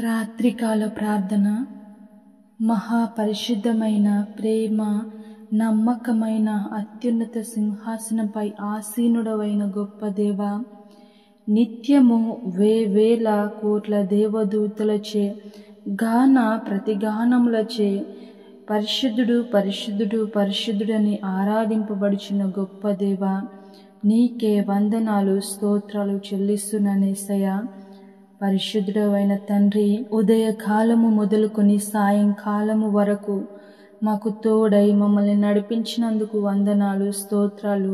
రాత్రికాల ప్రార్థన. మహాపరిశుద్ధమైన ప్రేమ నమ్మకమైన అత్యున్నత సింహాసనంపై ఆసీనుడవైన గొప్ప దేవ, నిత్యము వేవేల కోట్ల దేవదూతలచే గాన ప్రతిగానములచే పరిశుద్ధుడు పరిశుద్ధుడు పరిశుద్ధుడని ఆరాధింపబడుచున్న గొప్ప దేవ, నీకే వందనాలు స్తోత్రాలు చెల్లిస్తున్నానేసయ్యా. పరిశుద్ధుడవైన తండ్రి, ఉదయకాలము మొదలుకొని సాయంకాలము వరకు మాకు తోడై మమ్మల్ని నడిపించినందుకు వందనాలు స్తోత్రాలు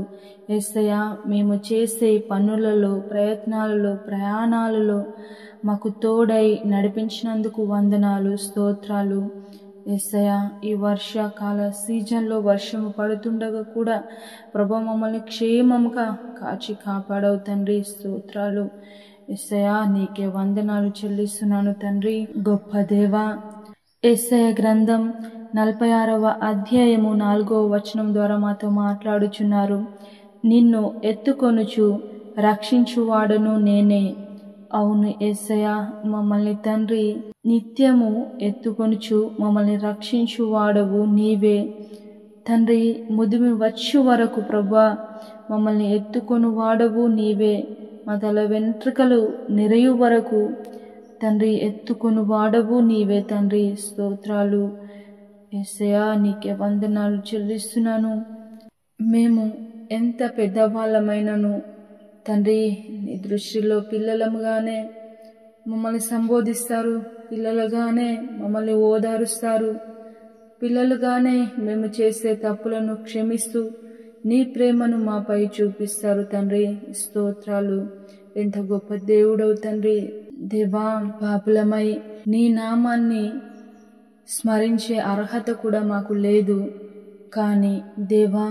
యేసయ్యా. మేము చేసే పనులలో, ప్రయత్నాలలో, ప్రయాణాలలో మాకు తోడై నడిపించినందుకు వందనాలు స్తోత్రాలు యేసయ్యా. ఈ వర్షాకాల సీజన్లో వర్షము పడుతుండగా కూడా ప్రభు మమ్మల్ని క్షేమముగా కాచి కాపాడవు తండ్రి. స్తోత్రాలు యేసయ్యా, నీకే వందనాలు చెల్లిస్తున్నాను తండ్రి. గొప్ప దేవా, యెషయా గ్రంథం 46వ అధ్యాయము 4వ వచనం ద్వారా మాతో మాట్లాడుచున్నారు. నిన్ను ఎత్తుకొనుచు రక్షించువాడను నేనే. అవును యేసయ్యా, మమ్మల్ని తండ్రి నిత్యము ఎత్తుకొనుచు మమ్మల్ని రక్షించువాడవు నీవే తండ్రి. ముదిమి వచ్చు వరకు ప్రభా మమ్మల్ని ఎత్తుకొని వాడవు నీవే. మా తల వెంట్రుకలు నెరయు వరకు తండ్రి ఎత్తుకొని వాడవు నీవే తండ్రి. స్తోత్రాలు యేసయ్యా, నీకే వందనాలు చెల్లిస్తున్నాను. మేము ఎంత పెద్దవాళ్ళమైనను తండ్రి, నీ దృష్టిలో పిల్లలముగానే మమ్మల్ని సంబోధిస్తారు, పిల్లలుగానే మమ్మల్ని ఓదారుస్తారు, పిల్లలుగానే మేము చేసే తప్పులను క్షమిస్తూ నీ ప్రేమను మాపై చూపిస్తారు తండ్రి. స్తోత్రాలు. ఎంత గొప్ప దేవుడవు తండ్రి. దేవా, పాపులమై నీ నామాన్ని స్మరించే అర్హత కూడా మాకు లేదు. కానీ దేవా,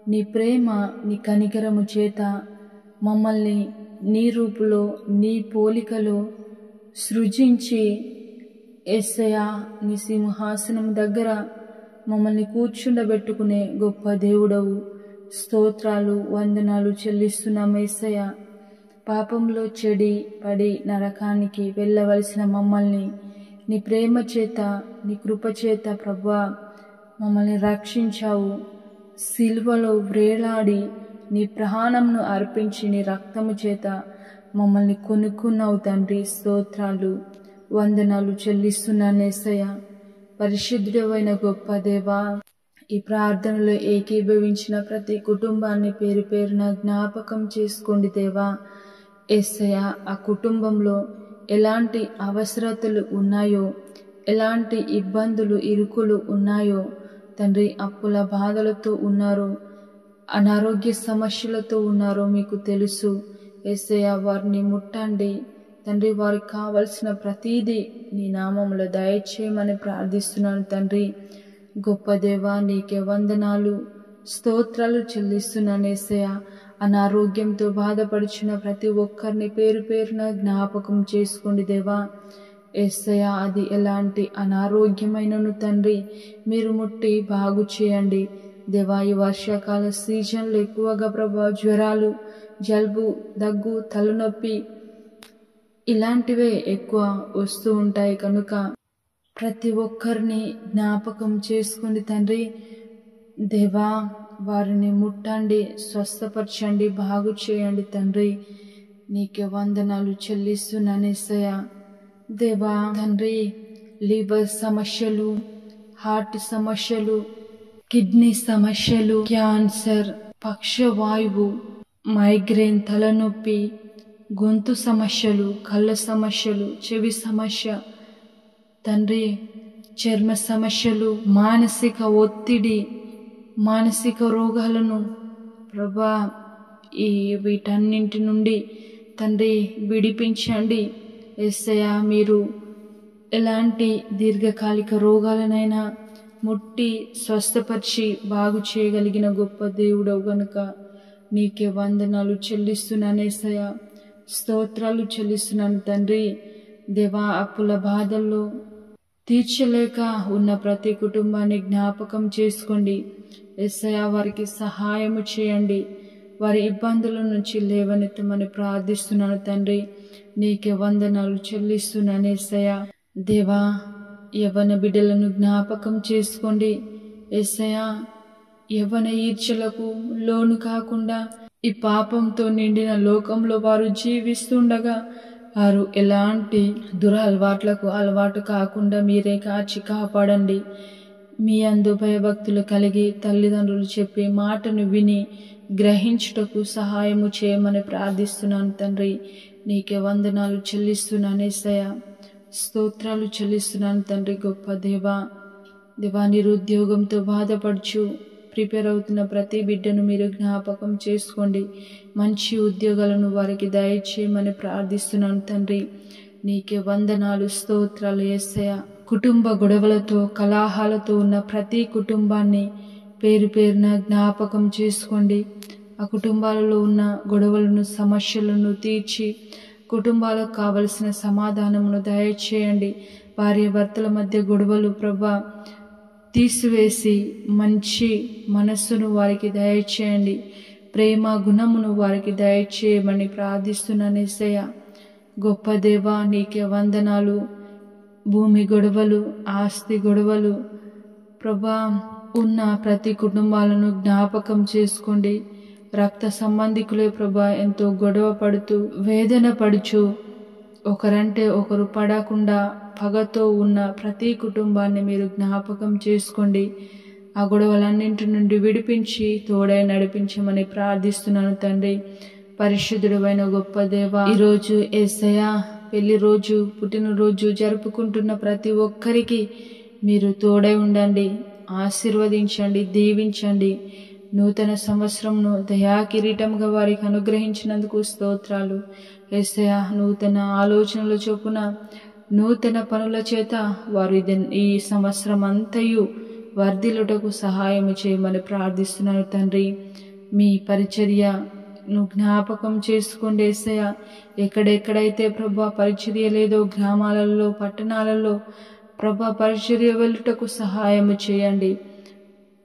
నీ ప్రేమ, నీ కనికరము చేత మమ్మల్ని నీ రూపులో, నీ పోలికలో సృజించి యేసయ్యా, నీ సింహాసనం దగ్గర మమ్మల్ని కూర్చుండబెట్టుకునే గొప్ప దేవుడవు. స్తోత్రాలు, వందనాలు చెల్లిస్తున్నాం యేసయ్యా. పాపంలో చెడి పడి నరకానికి వెళ్ళవలసిన మమ్మల్ని నీ ప్రేమ చేత, నీ కృప చేత ప్రభువా మమ్మల్ని రక్షించావు. సిలువలో వ్రేలాడి నీ ప్రాణంను అర్పించి నీ రక్తము చేత మమ్మల్ని కొనుక్కున్నావు తండ్రి. స్తోత్రాలు, వందనాలు చెల్లిస్తున్నాను యేసయ్యా. పరిశుద్ధుడైన గొప్ప దేవా, ఈ ప్రార్థనలో ఏకీభవించిన ప్రతి కుటుంబాన్ని పేరు పేరున జ్ఞాపకం చేసుకోండి దేవా. యేసయ్యా, ఆ కుటుంబంలో ఎలాంటి అవసరతలు ఉన్నాయో, ఎలాంటి ఇబ్బందులు ఇరుకులు ఉన్నాయో తండ్రి, అప్పుల బాధలతో ఉన్నారో, అనారోగ్య సమస్యలతో ఉన్నారో మీకు తెలుసు. యేసయ్యా, వారిని ముట్టండి తండ్రి. వారికి కావలసిన ప్రతీదీ నీ నామములో దయచేయమని ప్రార్థిస్తున్నాను తండ్రి. గొప్ప దేవా, నీకే వందనాలు స్తోత్రాలు చెల్లిస్తున్నాను యేసయ్యా. అనారోగ్యంతో బాధపడుచున్న ప్రతి ఒక్కరిని పేరు పేరున జ్ఞాపకం చేసుకోండి దేవా. యేసయ్యా, అది ఎలాంటి అనారోగ్యమైనను తండ్రి మీరు ముట్టి బాగు చేయండి దేవా. ఈ వర్షాకాల సీజన్లో ఎక్కువగా ప్రభా జ్వరాలు, జలుబు, దగ్గు, తలనొప్పి ఇలాంటివే ఎక్కువ వస్తూ ఉంటాయి కనుక ప్రతి ఒక్కరిని జ్ఞాపకం చేసుకోండి తండ్రి. దేవా, వారిని ముట్టండి, స్వస్థపరచండి, బాగు చేయండి తండ్రి. నీకే వందనాలు చెల్లిస్తున్నాను యేసయ్యా. దేవా తండ్రి, లివర్ సమస్యలు, హార్ట్ సమస్యలు, కిడ్నీ సమస్యలు, క్యాన్సర్, పక్షవాయువు, మైగ్రేన్, తలనొప్పి, గొంతు సమస్యలు, కళ్ళ సమస్యలు, చెవి సమస్య తండ్రి, చర్మ సమస్యలు, మానసిక ఒత్తిడి, మానసిక రోగాలను ప్రభా వీటన్నింటి నుండి తండ్రి విడిపించండి యేసయ్యా. మీరు ఎలాంటి దీర్ఘకాలిక రోగాలనైనా ముట్టి స్వస్థపరిచి బాగు చేయగలిగిన గొప్ప దేవుడవు గనుక నీకే వందనాలు చెల్లిస్తున్నాను యేసయ్యా. స్తోత్రాలు చెల్లిస్తున్నాను తండ్రి. దేవా, అప్పుల బాధల్లో తీర్చలేక ఉన్న ప్రతి కుటుంబాన్ని జ్ఞాపకం చేసుకోండి యేసయ్యా. వారికి సహాయము చేయండి, వారి ఇబ్బందుల నుంచి లేవనెత్తమని ప్రార్థిస్తున్నాను తండ్రి. నీకే వందనాలు చెల్లిస్తున్నాను యేసయ్యా. దేవా, యవ్వన బిడ్డలను జ్ఞాపకం చేసుకోండి యేసయ్యా. యవ్వన ఈర్ష్యలకు లోను కాకుండా ఈ పాపంతో నిండిన లోకంలో వారు జీవిస్తుండగా వారు ఎలాంటి దురలవాట్లకు అలవాటు కాకుండా మీరే కాచి కాపాడండి. మీ అందు భయభక్తులు కలిగి తల్లిదండ్రులు చెప్పే మాటను విని గ్రహించుటకు సహాయము చేయమని ప్రార్థిస్తున్నాను తండ్రి. నీకే వందనాలు చెల్లిస్తున్నాను యేసయ్యా. స్తోత్రాలు చెల్లిస్తున్నాను తండ్రి. గొప్ప దేవా, నిరుద్యోగంతో బాధపడుచు ప్రిపేర్ అవుతున్న ప్రతి బిడ్డను మీరు జ్ఞాపకం చేసుకోండి. మంచి ఉద్యోగాలను వారికి దయచేయమని ప్రార్థిస్తున్నాను తండ్రి. నీకే వందనాలు, స్తోత్రాలు యేసయ్యా. కుటుంబ గొడవలతో కలహాలతో ఉన్న ప్రతి కుటుంబాన్ని పేరు పేరున జ్ఞాపకం చేసుకోండి. ఆ కుటుంబాలలో ఉన్న గొడవలను, సమస్యలను తీర్చి కుటుంబాలకు కావలసిన సమాధానమును దయచేయండి. భార్య భర్తల మధ్య గొడవలు ప్రభా తీసివేసి మంచి మనస్సును వారికి దయచేయండి. ప్రేమ గుణమును వారికి దయచేయమని ప్రార్థిస్తున్నాను యేసయ్యా. గొప్ప దేవా, నీకే వందనాలు. భూమి గొడవలు, ఆస్తి గొడవలు ప్రభా ఉన్న ప్రతి కుటుంబాలను జ్ఞాపకం చేసుకోండి. రక్త సంబంధికులే ప్రభా ఎంతో గొడవ పడుతూ వేదన పడుచు ఒకరంటే ఒకరు పడకుండా పగతో ఉన్న ప్రతి కుటుంబాన్ని మీరు జ్ఞాపకం చేసుకోండి. ఆ గొడవలన్నింటి నుండి విడిపించి తోడై నడిపించమని ప్రార్థిస్తున్నాను తండ్రి. పరిశుద్ధుడైన గొప్ప దేవా, ఈరోజు యేసయ్యా పెళ్లి రోజు, పుట్టినరోజు జరుపుకుంటున్న ప్రతి ఒక్కరికి మీరు తోడై ఉండండి, ఆశీర్వదించండి, దీవించండి. నూతన సంవత్సరంను దయా కిరీటంగా వారికి అనుగ్రహించినందుకు స్తోత్రాలు యేసయ్యా. నూతన ఆలోచనల చొప్పున నూతన పనుల చేత వారు ఈ సంవత్సరం అంతయు వర్ధిల్లుటకు సహాయం చేయమని ప్రార్థిస్తున్నాను తండ్రి. మీ పరిచర్యను జ్ఞాపకం చేసుకోండి యేసయ్యా. ఎక్కడెక్కడైతే ప్రభా పరిచర్య లేదో గ్రామాలలో, పట్టణాలలో ప్రభా పరిచర్య వెళ్ళుటకు సహాయం చేయండి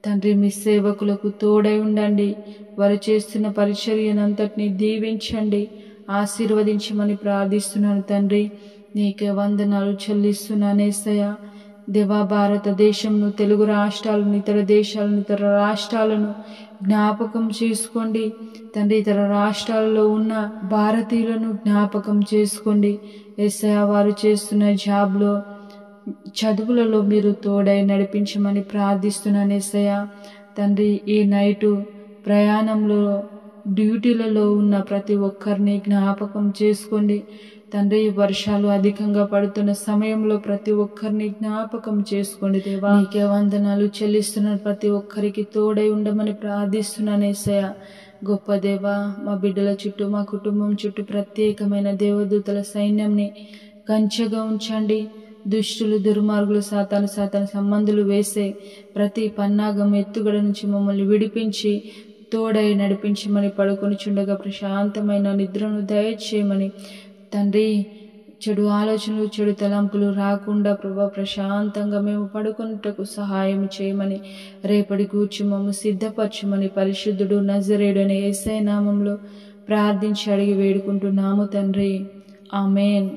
తండ్రి. మీ సేవకులకు తోడై ఉండండి. వారు చేస్తున్న పరిచర్యనంతటిని దీవించండి, ఆశీర్వదించమని ప్రార్థిస్తున్నాను తండ్రి. నీకే వందనాలు చెల్లిస్తున్నాను యేసయ్యా. దేవా, భారతదేశంను, తెలుగు రాష్ట్రాలను, ఇతర దేశాలను, ఇతర రాష్ట్రాలను జ్ఞాపకం చేసుకోండి తండ్రి. ఇతర రాష్ట్రాలలో ఉన్న భారతీయులను జ్ఞాపకం చేసుకోండి యేసయ్యా. వారు చేస్తున్న జాబ్లో, చదువులలో మీరు తోడై నడిపించమని ప్రార్థిస్తున్నాను యేసయ్యా. తండ్రి, ఈ నైటు ప్రయాణంలో, డ్యూటీలలో ఉన్న ప్రతి ఒక్కరిని జ్ఞాపకం చేసుకోండి తండ్రి. వర్షాలు అధికంగా పడుతున్న సమయంలో ప్రతి ఒక్కరిని జ్ఞాపకం చేసుకోండి దేవా. నీకే వందనాలు చెల్లిస్తున్న ప్రతి ఒక్కరికి తోడై ఉండమని ప్రార్థిస్తున్నాను యేసయ్యా. గొప్ప దేవా, మా బిడ్డల చుట్టూ, మా కుటుంబం చుట్టూ ప్రత్యేకమైన దేవదూతల సైన్యంని కంచెగా ఉంచండి. దుష్టులు, దుర్మార్గులు, సాతాను సంబంధులు వేసే ప్రతి పన్నాగం, ఎత్తుగడ నుంచి మమ్మల్ని విడిపించి తోడై నడిపించమని, పడుకొని చుండగా ప్రశాంతమైన నిద్రను దయచేయమని తండ్రి. చెడు ఆలోచనలు, చెడు తలంపులు రాకుండా ప్రభా ప్రశాంతంగా మేము పడుకున్నటకు సహాయం చేయమని, రేపటి కూర్చు మమ్మ సిద్ధపరచమని పరిశుద్ధుడు నజరేయుడు అనే యేసయ్య నామంలో ప్రార్థించి అడిగి వేడుకుంటున్నాము తండ్రి. ఆమేన్.